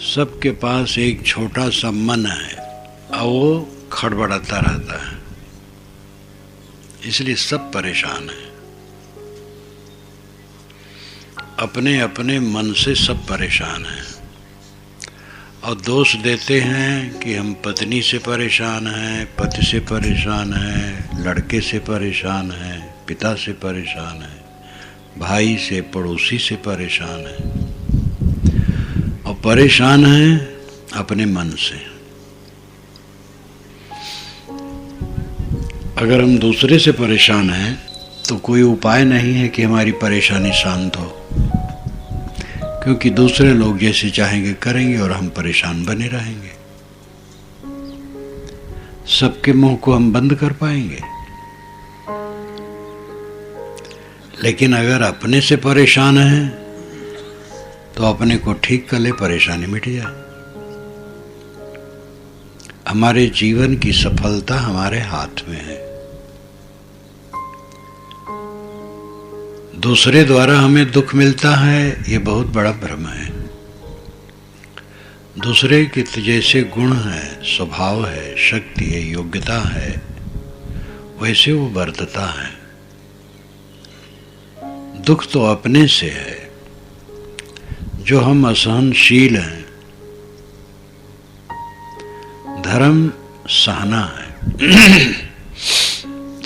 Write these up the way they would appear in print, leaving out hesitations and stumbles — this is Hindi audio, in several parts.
सबके पास एक छोटा सा मन है और वो खड़बड़ाता रहता है, इसलिए सब परेशान हैं। अपने अपने मन से सब परेशान हैं और दोष देते हैं कि हम पत्नी से परेशान हैं, पति से परेशान हैं, लड़के से परेशान हैं, पिता से परेशान हैं, भाई से, पड़ोसी से परेशान हैं और परेशान हैं अपने मन से। अगर हम दूसरे से परेशान हैं तो कोई उपाय नहीं है कि हमारी परेशानी शांत हो, क्योंकि दूसरे लोग जैसे चाहेंगे करेंगे और हम परेशान बने रहेंगे। सबके मुंह को हम बंद कर पाएंगे, लेकिन अगर अपने से परेशान हैं तो अपने को ठीक कर ले, परेशानी मिट जाए। हमारे जीवन की सफलता हमारे हाथ में है। दूसरे द्वारा हमें दुख मिलता है, ये बहुत बड़ा भ्रम है। दूसरे के जैसे गुण है, स्वभाव है, शक्ति है, योग्यता है, वैसे वो बरतता है। दुख तो अपने से है। जो हम असहनशील हैं, धर्म सहना है।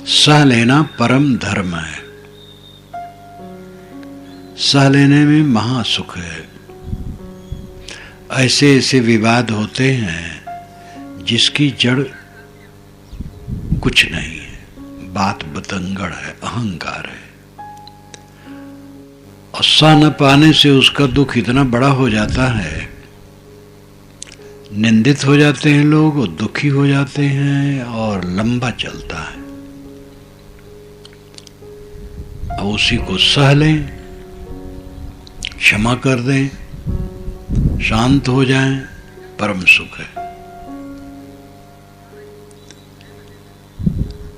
सह लेना परम धर्म है। सह लेने में महासुख है। ऐसे ऐसे विवाद होते हैं जिसकी जड़ कुछ नहीं है, बात बतंगड़ है, अहंकार है, और सह न पाने से उसका दुख इतना बड़ा हो जाता है, निंदित हो जाते हैं लोग और दुखी हो जाते हैं और लंबा चलता है। अब उसी को सह लें, क्षमा कर दें, शांत हो जाएं, परम सुख है।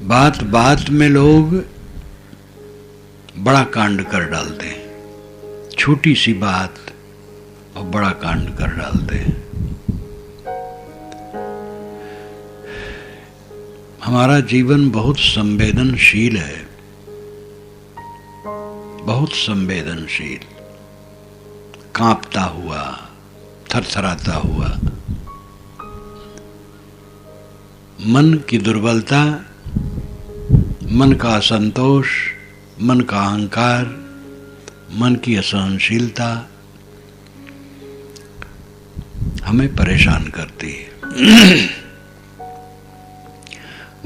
बात बात में लोग बड़ा कांड कर डालते हैं। छोटी सी बात और बड़ा कांड कर डालते हैं। हमारा जीवन बहुत संवेदनशील है, बहुत संवेदनशील, कांपता हुआ, थरथराता हुआ। मन की दुर्बलता, मन का असंतोष, मन का अहंकार, मन की असहनशीलता हमें परेशान करती है।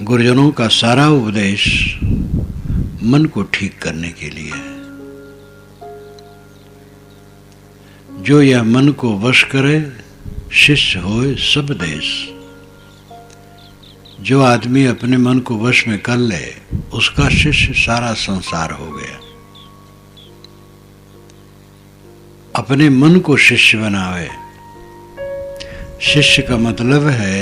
गुरुजनों का सारा उपदेश मन को ठीक करने के लिए है। जो यह मन को वश करे, शिष्य होए सब देश। जो आदमी अपने मन को वश में कर ले, उसका शिष्य सारा संसार हो गया। अपने मन को शिष्य बनावे। शिष्य का मतलब है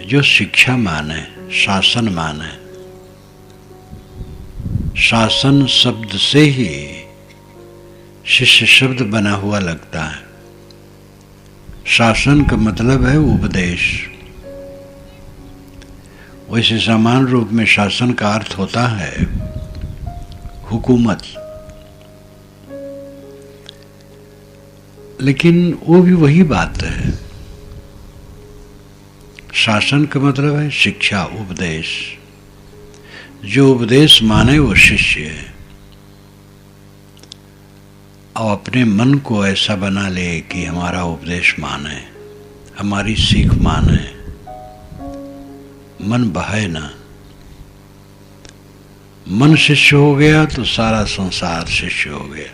जो शिक्षा माने, शासन माने। शासन शब्द से ही शिष्य शब्द बना हुआ लगता है। शासन का मतलब है उपदेश। वैसे सामान्य रूप में शासन का अर्थ होता है हुकूमत, लेकिन वो भी वही बात है। शासन का मतलब है शिक्षा, उपदेश। जो उपदेश माने वो शिष्य है और अपने मन को ऐसा बना ले कि हमारा उपदेश माने, हमारी सीख माने, मन बहे ना। मन शिष्य हो गया तो सारा संसार शिष्य हो गया,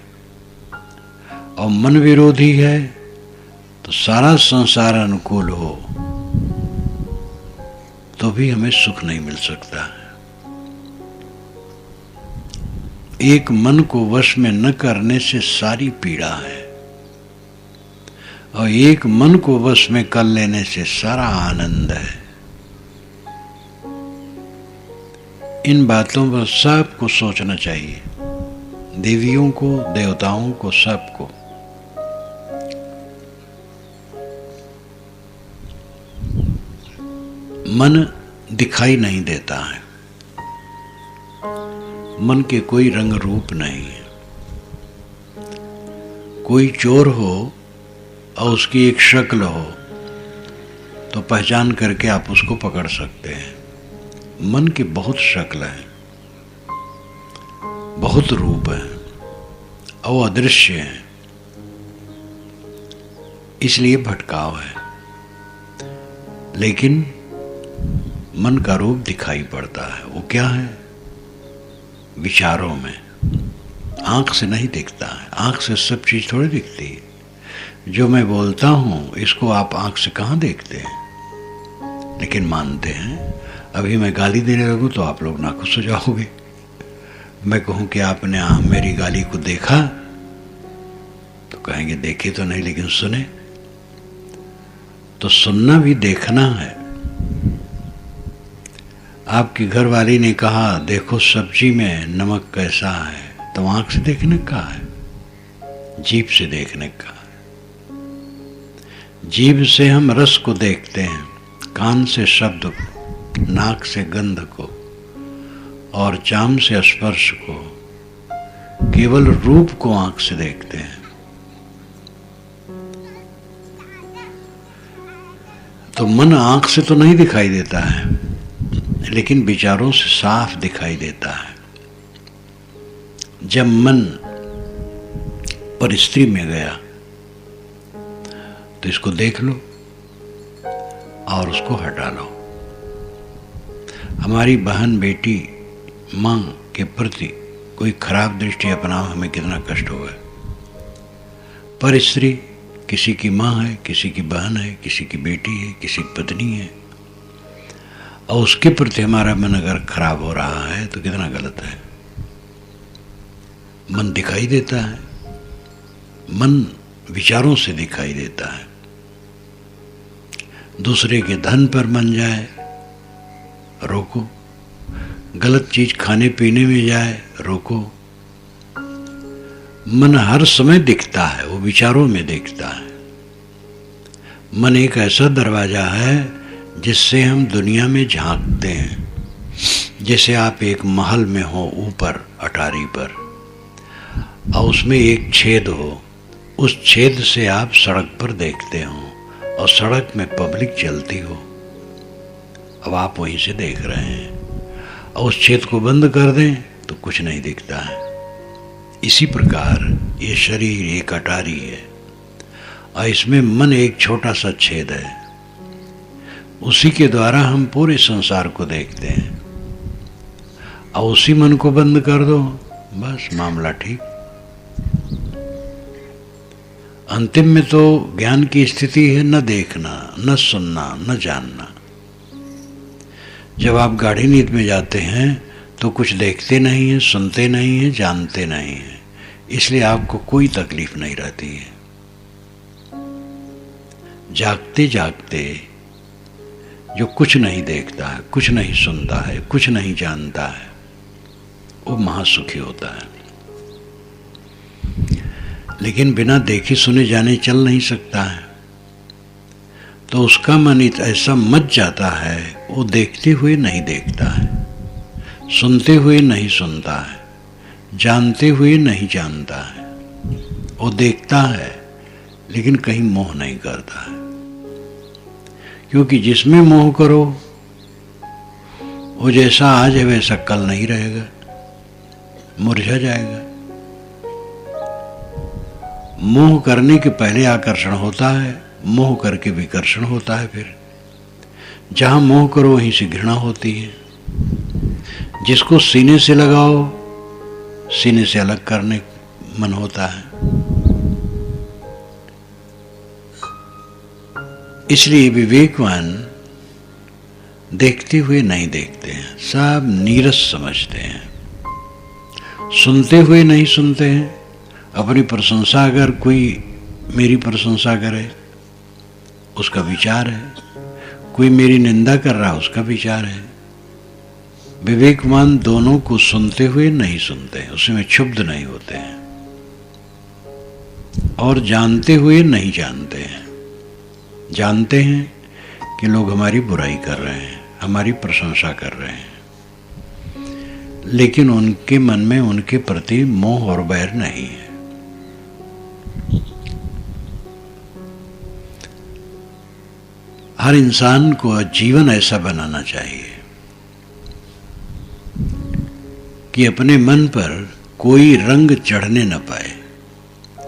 और मन विरोधी है तो सारा संसार अनुकूल हो तो भी हमें सुख नहीं मिल सकता। एक मन को वश में न करने से सारी पीड़ा है, और एक मन को वश में कर लेने से सारा आनंद है। इन बातों पर सबको सोचना चाहिए, देवियों को, देवताओं को, सबको। मन दिखाई नहीं देता है, मन के कोई रंग रूप नहीं है। कोई चोर हो और उसकी एक शक्ल हो तो पहचान करके आप उसको पकड़ सकते हैं। मन की बहुत शक्ल है, बहुत रूप है और वो अदृश्य है, इसलिए भटकाव है। लेकिन मन का रूप दिखाई पड़ता है। वो क्या है? विचारों में। आंख से नहीं दिखता है, आंख से सब चीज थोड़ी दिखती है। जो मैं बोलता हूं इसको आप आंख से कहां देखते हैं, लेकिन मानते हैं। अभी मैं गाली देने लगूं तो आप लोग नाखुश हो जाओगे। मैं कहूं कि आपने मेरी गाली को देखा तो कहेंगे देखे तो नहीं लेकिन सुने। तो सुनना भी देखना है। आपकी घरवाली ने कहा देखो सब्जी में नमक कैसा है, तो आंख से देखने का है, जीभ से देखने का है। जीभ से हम रस को देखते हैं, कान से शब्द को, नाक से गंध को और चाम से स्पर्श को। केवल रूप को आंख से देखते हैं। तो मन आंख से तो नहीं दिखाई देता है, लेकिन विचारों से साफ दिखाई देता है। जब मन परिस्थिति में गया तो इसको देख लो और उसको हटा लो। हमारी बहन बेटी मां के प्रति कोई खराब दृष्टि अपनाओ, हमें कितना कष्ट होगा। पर स्त्री किसी की मां है, किसी की बहन है, किसी की बेटी है, किसी की पत्नी है, और उसके प्रति हमारा मन अगर खराब हो रहा है तो कितना गलत है। मन दिखाई देता है, मन विचारों से दिखाई देता है। दूसरे के धन पर मन जाए, रोको। गलत चीज खाने पीने में जाए, रोको। मन हर समय दिखता है, वो विचारों में दिखता है। मन एक ऐसा दरवाजा है जिससे हम दुनिया में झांकते हैं। जैसे आप एक महल में हो ऊपर अटारी पर, और उसमें एक छेद हो, उस छेद से आप सड़क पर देखते हो और सड़क में पब्लिक चलती हो। अब आप वहीं से देख रहे हैं, और उस छेद को बंद कर दें तो कुछ नहीं दिखता है। इसी प्रकार ये शरीर एक अटारी है और इसमें मन एक छोटा सा छेद है। उसी के द्वारा हम पूरे संसार को देखते हैं, और उसी मन को बंद कर दो, बस मामला ठीक। अंतिम में तो ज्ञान की स्थिति है न देखना, न सुनना, न जानना। जब आप गाढ़ी नींद में जाते हैं तो कुछ देखते नहीं हैं, सुनते नहीं हैं, जानते नहीं हैं, इसलिए आपको कोई तकलीफ नहीं रहती है। जागते जागते जो कुछ नहीं देखता है, कुछ नहीं सुनता है, कुछ नहीं जानता है, वो महासुखी होता है। लेकिन बिना देखे सुने जाने चल नहीं सकता है, तो उसका मन ऐसा मच जाता है, वो देखते हुए नहीं देखता है, सुनते हुए नहीं सुनता है, जानते हुए नहीं जानता है। वो देखता है लेकिन कहीं मोह नहीं करता है, क्योंकि जिसमें मोह करो वो जैसा आज है वैसा कल नहीं रहेगा, मुरझा जाएगा। मोह करने के पहले आकर्षण होता है, मोह करके विकर्षण होता है। फिर जहां मोह करो वहीं से घृणा होती है। जिसको सीने से लगाओ, सीने से अलग करने मन होता है। इसलिए विवेकवान देखते हुए नहीं देखते हैं, सब नीरस समझते हैं। सुनते हुए नहीं सुनते हैं। अपनी प्रशंसा अगर कोई मेरी प्रशंसा करे उसका विचार है, कोई मेरी निंदा कर रहा उसका विचार है। विवेकवान दोनों को सुनते हुए नहीं सुनते हैं, उसमें क्षुब्ध नहीं होते हैं, और जानते हुए नहीं जानते हैं। जानते हैं कि लोग हमारी बुराई कर रहे हैं, हमारी प्रशंसा कर रहे हैं, लेकिन उनके मन में उनके प्रति मोह और बैर नहीं है। हर इंसान को जीवन ऐसा बनाना चाहिए कि अपने मन पर कोई रंग चढ़ने न पाए,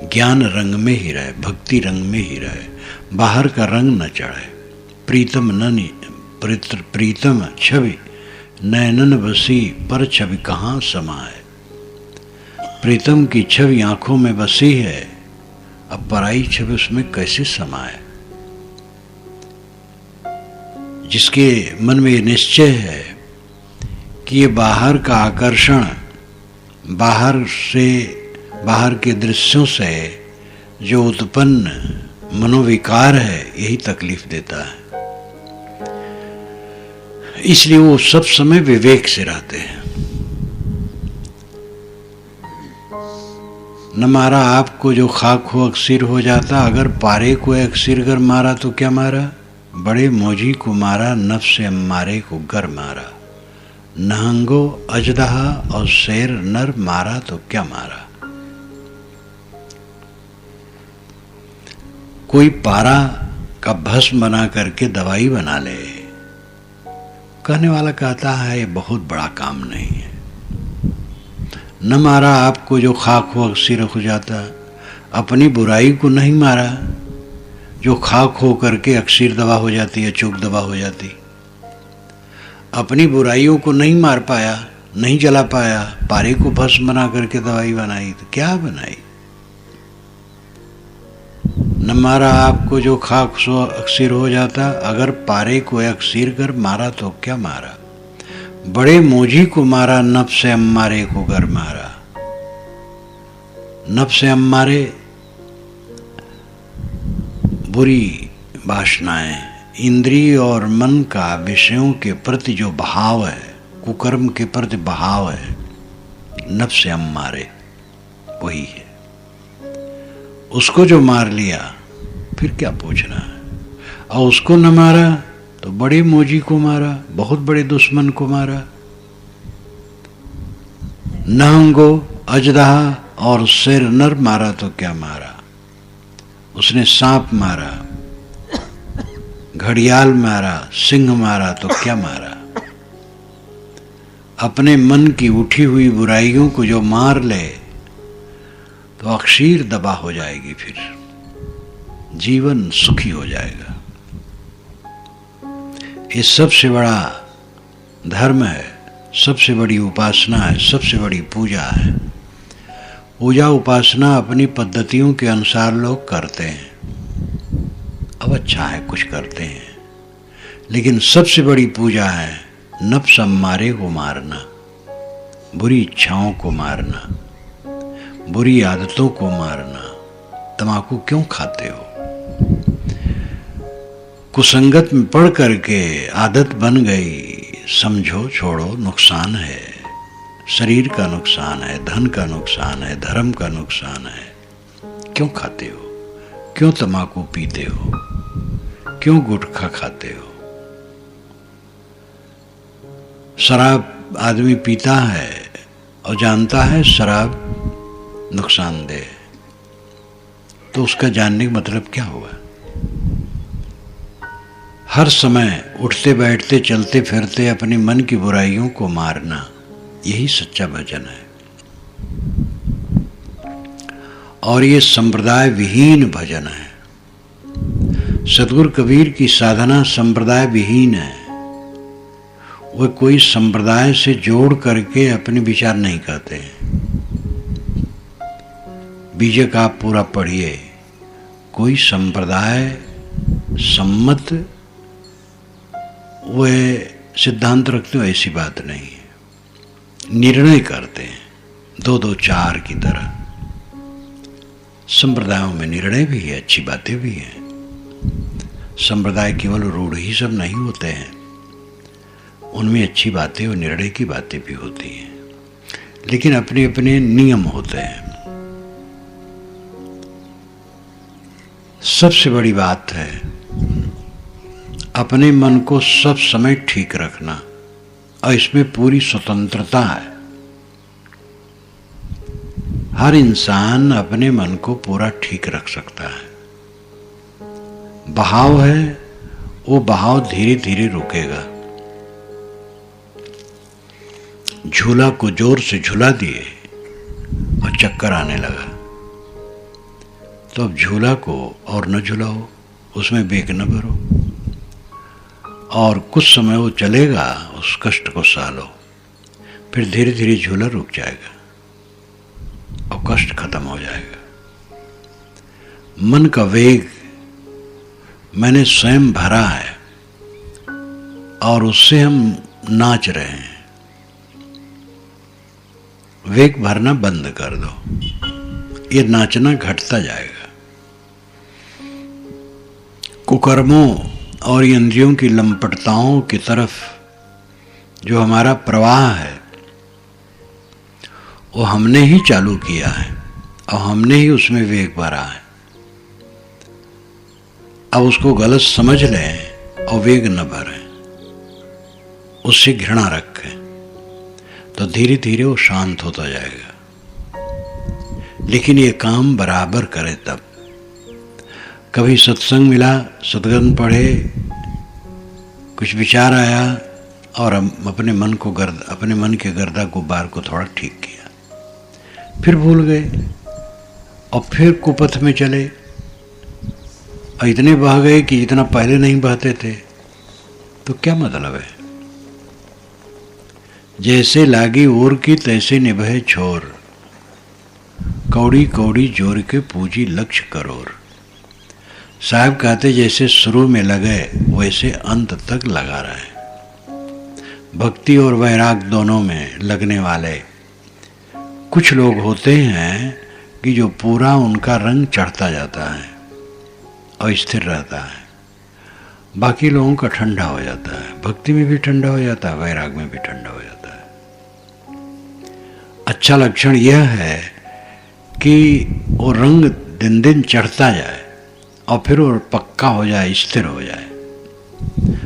ज्ञान रंग में ही रहे, भक्ति रंग में ही रहे, बाहर का रंग न चढ़े। प्रीतम छवि नैनन बसी पर छवि कहाँ समाए। प्रीतम की छवि आंखों में बसी है, अब पराई छवि उसमें कैसे समाए। जिसके मन में निश्चय है कि ये बाहर का आकर्षण, बाहर के दृश्यों से जो उत्पन्न मनोविकार है, यही तकलीफ देता है, इसलिए वो सब समय विवेक से रहते हैं। न मारा आपको जो खाक हो अक्सिर हो जाता, अगर पारे को अक्सिर कर मारा तो क्या मारा। बड़े मौजी को मारा, नफ्स अम्मारे को गर मारा। नहंगो अजदहा और शेर नर मारा तो क्या मारा। कोई पारा का भस्म बना करके दवाई बना ले, कहने वाला कहता है ये बहुत बड़ा काम नहीं है। न मारा आपको जो खाक हो अक्सिर हो जाता, अपनी बुराई को नहीं मारा जो खाक हो करके अक्सिर दवा हो जाती है, चूक दवा हो जाती। अपनी बुराइयों को नहीं मार पाया, नहीं जला पाया, पारे को भस्म बना करके दवाई बनाई तो क्या बनाई। न मारा आपको जो खाक सो अक्सिर हो जाता, अगर पारे को अक्सिर कर मारा तो क्या मारा। बड़े मोजी को मारा, नफ्स अम्मारे को गर मारा। नफ्स अम्मारे बुरी वासनाएं, इंद्रिय और मन का विषयों के प्रति जो भाव है, कुकर्म के प्रति भाव है, नफ्स अम्मारे वही है। उसको जो मार लिया फिर क्या पूछना है। और उसको न मारा तो बड़े मोजी को मारा, बहुत बड़े दुश्मन को मारा। नहंगो अजदहा और शेर नर मारा तो क्या मारा। उसने सांप मारा, घड़ियाल मारा, सिंह मारा तो क्या मारा। अपने मन की उठी हुई बुराइयों को जो मार ले तो अक्षीर दबा हो जाएगी, फिर जीवन सुखी हो जाएगा। ये सबसे बड़ा धर्म है, सबसे बड़ी उपासना है, सबसे बड़ी पूजा है। पूजा उपासना अपनी पद्धतियों के अनुसार लोग करते हैं, अब अच्छा है कुछ करते हैं, लेकिन सबसे बड़ी पूजा है नफ्स अम्मारे को मारना, बुरी इच्छाओं को मारना, बुरी आदतों को मारना। तम्बाकू क्यों खाते हो। कुसंगत में पढ़ करके आदत बन गई, समझो छोड़ो, नुकसान है, शरीर का नुकसान है, धन का नुकसान है, धर्म का नुकसान है। क्यों खाते हो, क्यों तम्बाकू पीते हो, क्यों गुटखा खाते हो। शराब आदमी पीता है और जानता है शराब नुकसानदेह, तो उसका जानने का मतलब क्या हुआ। हर समय उठते बैठते चलते फिरते अपने मन की बुराइयों को मारना, यही सच्चा भजन है। और ये संप्रदाय विहीन भजन है। सतगुरु कबीर की साधना संप्रदाय विहीन है। वह कोई संप्रदाय से जोड़ करके अपने विचार नहीं कहते हैं। बीजक आप पूरा पढ़िए, कोई संप्रदाय सम्मत वह सिद्धांत रखते हो, ऐसी बात नहीं है। निर्णय करते हैं दो दो चार की तरह। संप्रदायों में निर्णय भी है, अच्छी बातें भी हैं। संप्रदाय केवल रूढ़ ही सब नहीं होते हैं, उनमें अच्छी बातें और निर्णय की बातें भी होती हैं, लेकिन अपने अपने नियम होते हैं। सबसे बड़ी बात है अपने मन को सब समय ठीक रखना, और इसमें पूरी स्वतंत्रता है। हर इंसान अपने मन को पूरा ठीक रख सकता है। बहाव है, वो बहाव धीरे धीरे रुकेगा। झूला को जोर से झुला दिए और चक्कर आने लगा, तो अब झूला को और न झुलाओ, उसमें बेग न भरो, और कुछ समय वो चलेगा, उस कष्ट को सहलो, फिर धीरे धीरे झूला रुक जाएगा और कष्ट खत्म हो जाएगा। मन का वेग मैंने स्वयं भरा है और उससे हम नाच रहे हैं। वेग भरना बंद कर दो, ये नाचना घटता जाएगा। कुकर्मों और इंद्रियों की लंपटताओं की तरफ जो हमारा प्रवाह है, वो हमने ही चालू किया है और हमने ही उसमें वेग भरा है। अब उसको गलत समझ लें और वेग न भरें, उससे घृणा रखें, तो धीरे धीरे वो शांत होता जाएगा। लेकिन ये काम बराबर करें तब। कभी सत्संग मिला, सद्गंध पढ़े, कुछ विचार आया और हम अपने मन के गर्दा गुब्बार को थोड़ा ठीक किया, फिर भूल गए और फिर कुपथ में चले और इतने बह गए कि जितना पहले नहीं बहते थे। तो क्या मतलब है? जैसे लागी ओर की तैसे निभे छोर, कौड़ी कौड़ी जोर के पूजी लक्ष्य करोर। साहब कहते जैसे शुरू में लगे वैसे अंत तक लगा रहे। भक्ति और वैराग दोनों में लगने वाले कुछ लोग होते हैं कि जो पूरा उनका रंग चढ़ता जाता है और स्थिर रहता है, बाकी लोगों का ठंडा हो जाता है। भक्ति में भी ठंडा हो जाता है, वैराग में भी ठंडा हो जाता है। अच्छा लक्षण यह है कि वो रंग दिन दिन चढ़ता जाए और फिर वो पक्का हो जाए, स्थिर हो जाए।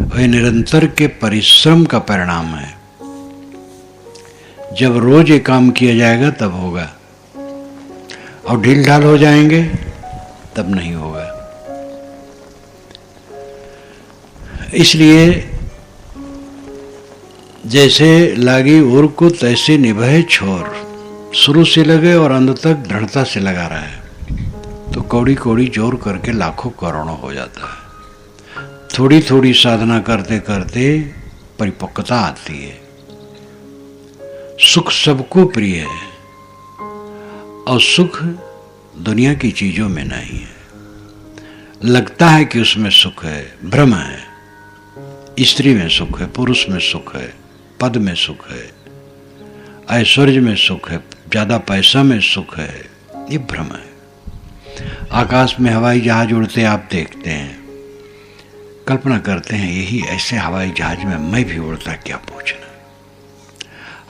और ये निरंतर के परिश्रम का परिणाम है। जब रोज ये काम किया जाएगा तब होगा, और ढील ढाल हो जाएंगे तब नहीं होगा। इसलिए जैसे लागी ओर को तैसे निभे छोर, शुरू से लगे और अंत तक दृढ़ता से लगा रहा है, तो कौड़ी कौड़ी जोर करके लाखों करोड़ों हो जाता है। थोड़ी थोड़ी साधना करते करते परिपक्वता आती है। सुख सबको प्रिय है और सुख दुनिया की चीजों में नहीं है। लगता है कि उसमें सुख है, भ्रम है। स्त्री में सुख है, पुरुष में सुख है, पद में सुख है, ऐश्वर्य में सुख है, ज्यादा पैसा में सुख है, ये भ्रम है। आकाश में हवाई जहाज उड़ते आप देखते हैं, कल्पना करते हैं यही ऐसे हवाई जहाज में मैं भी उड़ता, क्या पूछना।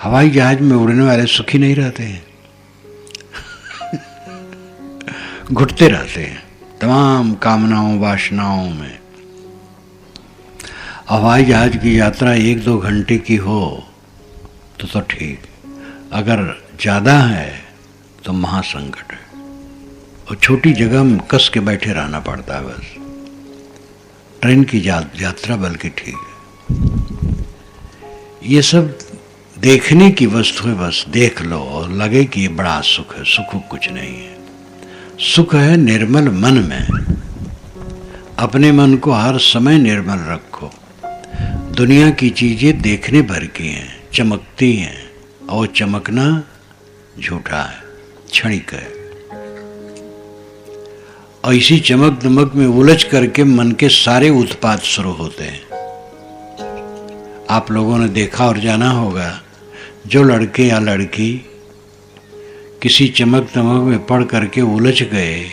हवाई जहाज में उड़ने वाले सुखी नहीं रहते हैं, घुटते रहते हैं तमाम कामनाओं वासनाओं में। हवाई जहाज की यात्रा 1-2 घंटे की हो तो ठीक, अगर ज़्यादा है तो महासंकट है। और छोटी जगह में कस के बैठे रहना पड़ता है बस। ट्रेन की यात्रा बल्कि ठीक है। ये सब देखने की वस्तु है, बस देख लो और लगे कि ये बड़ा सुख है। सुख कुछ नहीं है। सुख है निर्मल मन में। अपने मन को हर समय निर्मल रखो। दुनिया की चीजें देखने भर की हैं, चमकती हैं, और चमकना झूठा है, क्षणिक है। और इसी चमक दमक में उलझ करके मन के सारे उत्पात शुरू होते हैं। आप लोगों ने देखा और जाना होगा, जो लड़के या लड़की किसी चमक दमक में पड़ करके उलझ गए,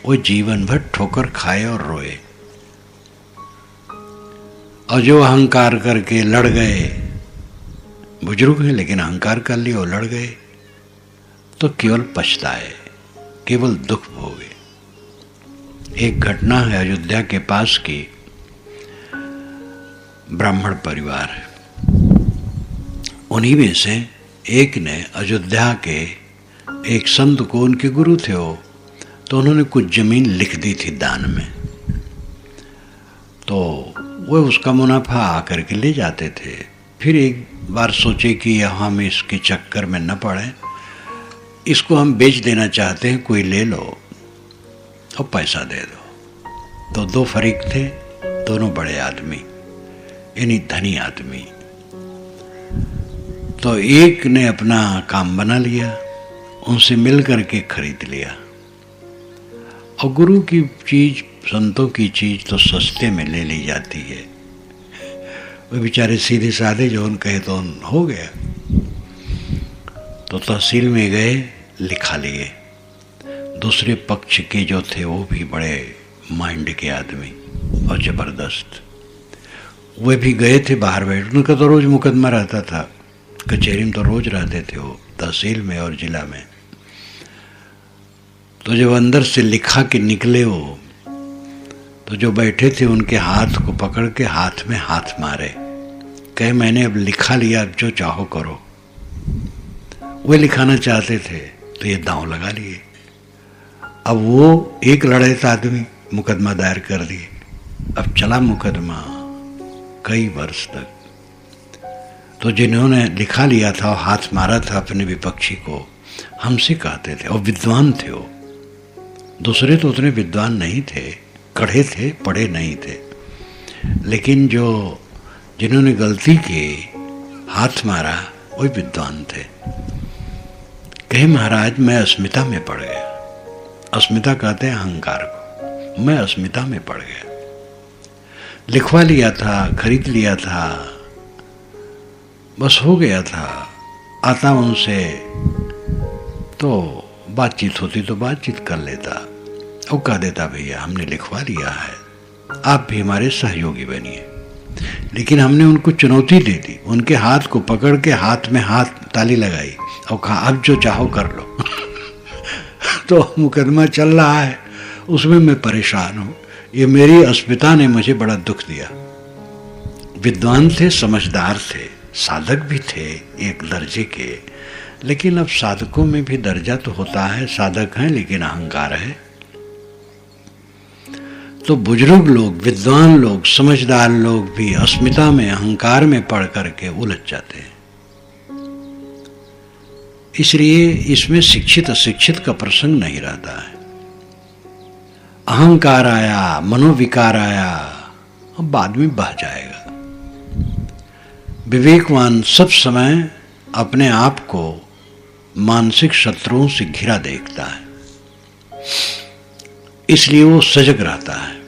वो जीवन भर ठोकर खाए और रोए। और जो अहंकार करके लड़ गए, बुजुर्ग हैं लेकिन अहंकार कर लिया और लड़ गए, तो केवल पछताए, केवल दुख भोगे। एक घटना है अयोध्या के पास की। ब्राह्मण परिवार है। उन्हीं में से एक ने अयोध्या के एक संत को, उनके गुरु थे वो, तो उन्होंने कुछ जमीन लिख दी थी दान में, तो वो उसका मुनाफा आकर के ले जाते थे। फिर एक बार सोचे कि हम इसके चक्कर में न पड़े, इसको हम बेच देना चाहते हैं, कोई ले लो और पैसा दे दो। तो दो फरीक थे, दोनों बड़े आदमी, यानी धनी आदमी। तो एक ने अपना काम बना लिया, उनसे मिल करके खरीद लिया। और गुरु की चीज, संतों की चीज तो सस्ते में ले ली जाती है। वो बेचारे सीधे साधे, जो उन कहे तो उन हो गया। तो तहसील में गए, लिखा लिए। दूसरे पक्ष के जो थे वो भी बड़े माइंड के आदमी और जबरदस्त, वे भी गए थे बाहर बैठ। उनका तो रोज मुकदमा रहता था, कचहरी में तो रोज रहते थे वो, तहसील में और जिला में। तो जब अंदर से लिखा के निकले वो, तो जो बैठे थे उनके हाथ को पकड़ के हाथ में हाथ मारे, कहे मैंने अब लिखा लिया, अब जो चाहो करो। वे लिखाना चाहते थे तो ये दांव लगा लिए। अब वो एक लड़ाईत आदमी मुकदमा दायर कर दिए। अब चला मुकदमा कई वर्ष तक। तो जिन्होंने लिखा लिया था और हाथ मारा था अपने विपक्षी को, हमसे कहते थे, और विद्वान थे वो। दूसरे तो उतने विद्वान नहीं थे, कढ़े थे, पढ़े नहीं थे, लेकिन जिन्होंने गलती की, हाथ मारा, वही विद्वान थे। कहे महाराज मैं अस्मिता में पड़ गया। अस्मिता कहते हैं अहंकार को। मैं अस्मिता में पड़ गया, लिखवा लिया था, खरीद लिया था, बस हो गया था। आता उनसे तो बातचीत होती तो बातचीत कर लेता, और कह देता भैया हमने लिखवा लिया है, आप भी हमारे सहयोगी बनिए। लेकिन हमने उनको चुनौती दे दी, उनके हाथ को पकड़ के हाथ में हाथ ताली लगाई और कहा अब जो चाहो कर लो। तो मुकदमा चल रहा है, उसमें मैं परेशान हूँ। ये मेरी अस्मिता ने मुझे बड़ा दुख दिया। विद्वान थे, समझदार थे, साधक भी थे एक दर्जे के, लेकिन अब साधकों में भी दर्जा तो होता है, साधक हैं लेकिन अहंकार है। तो बुजुर्ग लोग, विद्वान लोग, समझदार लोग भी अस्मिता में, अहंकार में पढ़ करके उलझ जाते हैं। इसलिए इसमें शिक्षित अशिक्षित का प्रसंग नहीं रहता है। अहंकार आया, मनोविकार आया, अब बाद में बह जाएगा। विवेकवान सब समय अपने आप को मानसिक शत्रुओं से घिरा देखता है, इसलिए वो सजग रहता है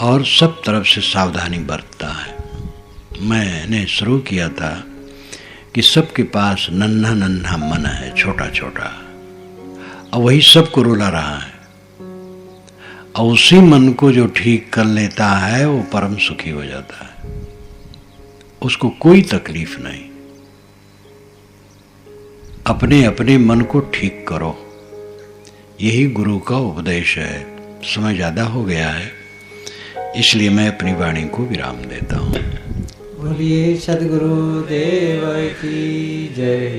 और सब तरफ से सावधानी बरतता है। मैंने शुरू किया था कि सबके पास नन्हा नन्हा मन है, छोटा छोटा, और वही सबको रुला रहा है। और उसी मन को जो ठीक कर लेता है वो परम सुखी हो जाता है, उसको कोई तकलीफ नहीं। अपने अपने मन को ठीक करो, यही गुरु का उपदेश है। समय ज्यादा हो गया है, इसलिए मैं अपनी वाणी को विराम देता हूँ। बोलिए सद्गुरु देव की जय।